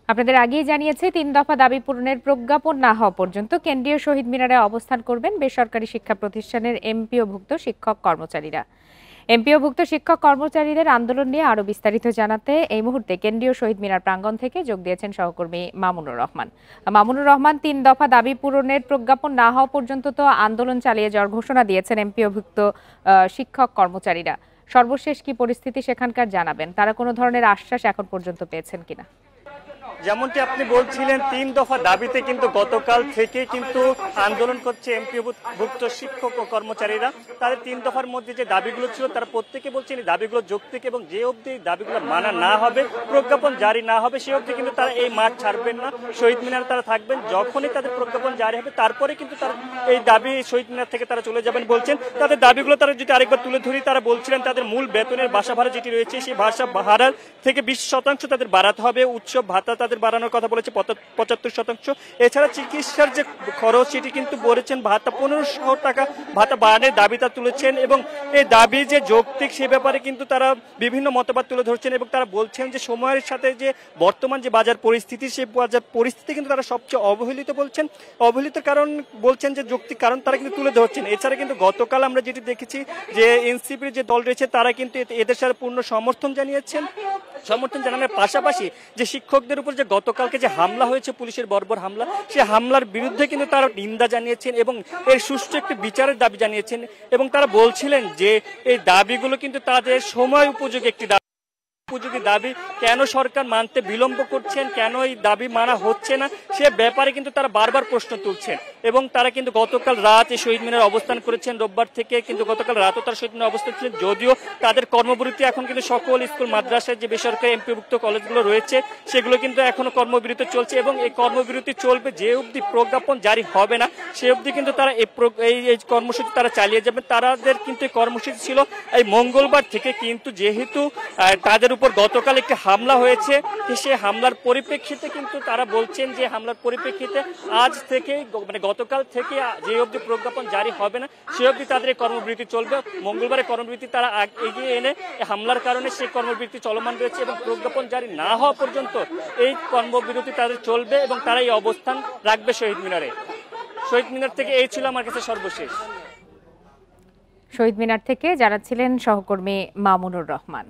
আপনাদের আগেই জানিয়েছে ৩ দফা দাবি পূরণের প্রজ্ঞাপন না হওয়া পর্যন্ত কেন্দ্রীয় শহীদ মিনারে অবস্থান করবেন বেসরকারি শিক্ষা প্রতিষ্ঠানের এমপিওভুক্ত শিক্ষক কর্মচারীরা। এমপিওভুক্ত শিক্ষক কর্মচারীদের আন্দোলন নিয়ে আরো বিস্তারিত জানাতে এই মুহূর্তে কেন্দ্রীয় শহীদ মিনার প্রাঙ্গণ থেকে যোগ দিয়েছেন সহকর্মী মামুনুর রহমান। মামুনুর রহমান, ৩ দফা দাবি পূরণের প্রজ্ঞাপন না হওয়া পর্যন্ত তো আন্দোলন চালিয়ে যাওয়ার ঘোষণা দিয়েছেন এমপিওভুক্ত শিক্ষক কর্মচারীরা। সর্বশেষ কি পরিস্থিতি সেখানকার জানাবেন? তারা কোনো ধরনের আশ্বাস এখন পর্যন্ত পেয়েছেন কিনা? যেমনটি আপনি বলছিলেন, ৩ দফা দাবিতে কিন্তু গতকাল থেকে কিন্তু আন্দোলন করছে এমপিওভুক্ত শিক্ষক ও কর্মচারীরা। তাদের ৩ দফার মধ্যে যে দাবিগুলো ছিল তারা প্রত্যেকে বলছেন এই দাবিগুলো যৌক্তিক এবং যে অবধি দাবিগুলো মানা না হবে, প্রজ্ঞাপন জারি না হবে, সে অবধি কিন্তু তারা এই মাঠ ছাড়বেন না, শহীদ মিনারে তারা থাকবেন। যখনই তাদের প্রজ্ঞাপন জারি হবে তারপরে কিন্তু তারা এই দাবি শহীদ মিনার থেকে তারা চলে যাবেন বলছেন। তাদের দাবিগুলো তারা যদি আরেকবার তুলে ধরি, তারা বলছিলেন তাদের মূল বেতনের বাসা ভাড়া যেটি রয়েছে সেই বাসা ভাড়ার থেকে 20% তাদের বাড়াতে হবে। উৎসব ভাতা তাদের বাড়ানোর কথা বলেছে 75%। এছাড়া চিকিৎসার যে খরচ সেটি কিন্তু বলেছেন ভাতা 1500 টাকা ভাতা বাড়ানোর দাবিটা তুলেছেন এবং এই দাবি যে যৌক্তিক সে ব্যাপারে কিন্তু তারা বিভিন্ন মতবাদ তুলে ধরছেন এবং তারা বলছেন যে সময়ের সাথে যে বর্তমান যে বাজার পরিস্থিতি, সেই বাজার পরিস্থিতি কিন্তু তারা সবচেয়ে অবহেলিত বলছেন। অবহেলিত কারণ বলছেন যে যৌক্তিক কারণ তারা কিন্তু তুলে ধরছেন। এছাড়া কিন্তু গতকাল আমরা যেটি দেখেছি যে এনসিপির যে দল রয়েছে তারা কিন্তু এদের সাথে পূর্ণ সমর্থন জানিয়েছেন। সমর্থন জানানোর পাশাপাশি যে শিক্ষকদের উপর যে গতকালকে যে হামলা হয়েছে, পুলিশের বর্বর হামলা, সেই হামলার বিরুদ্ধে কিন্তু তারা নিন্দা জানিয়েছেন এবং এর সুষ্ঠু একটি বিচারের দাবি জানিয়েছেন এবং তারা বলছিলেন যে এই দাবিগুলো কিন্তু তাদের সময় উপযোগী একটি উপযোগী দাবি। কেন সরকার মানতে বিলম্ব করছেন, কেন এই দাবি মানা হচ্ছে না, সে ব্যাপারে কিন্তু তারা বারবার প্রশ্ন তুলছেন এবং তারা কিন্তু গতকাল রাত এই শহীদ মিনারে অবস্থান করেছেন। রোববার থেকে কিন্তু গতকাল রাতও তারা শহীদ মিনারে অবস্থান ছিলেন, যদিও তাদের কর্মবিরতি এখন কিন্তু সকল স্কুল মাদ্রাসায় যে বেসরকারি এমপিভুক্ত কলেজগুলো রয়েছে সেগুলো কিন্তু এখনো কর্মবিরতি চলছে এবং এই কর্মবিরতি চলবে যে অবধি প্রজ্ঞাপন জারি হবে না, সে অবধি কিন্তু তারা এই কর্মসূচি তারা চালিয়ে যাবেন। তাদের কিন্তু এই কর্মসূচি ছিল এই মঙ্গলবার থেকে, কিন্তু যেহেতু তাদের উপর গতকাল একটি হামলা হয়েছে, সেই হামলার পরিপ্রেক্ষিতে কিন্তু তারা বলছেন যে হামলার পরিপ্রেক্ষিতে আজ থেকে মানে গতকাল থেকে যে অবধি প্রজ্ঞাপন জারি হবে না সে অবধি তাদের এই কর্মবিরতি চলবে। মঙ্গলবারের কর্মবিরতি তারা এগিয়ে এনে হামলার কারণে সেই কর্মবিরতি চলমান রয়েছে এবং প্রজ্ঞাপন জারি না হওয়া পর্যন্ত এই কর্মবিরতি তাদের চলবে এবং তারা এই অবস্থান রাখবে শহীদ মিনারে। শহীদ মিনার থেকে এই ছিল আমার কাছে সর্বশেষ। শহীদ মিনার থেকে যারা ছিলেন সহকর্মী মামুনুর রহমান।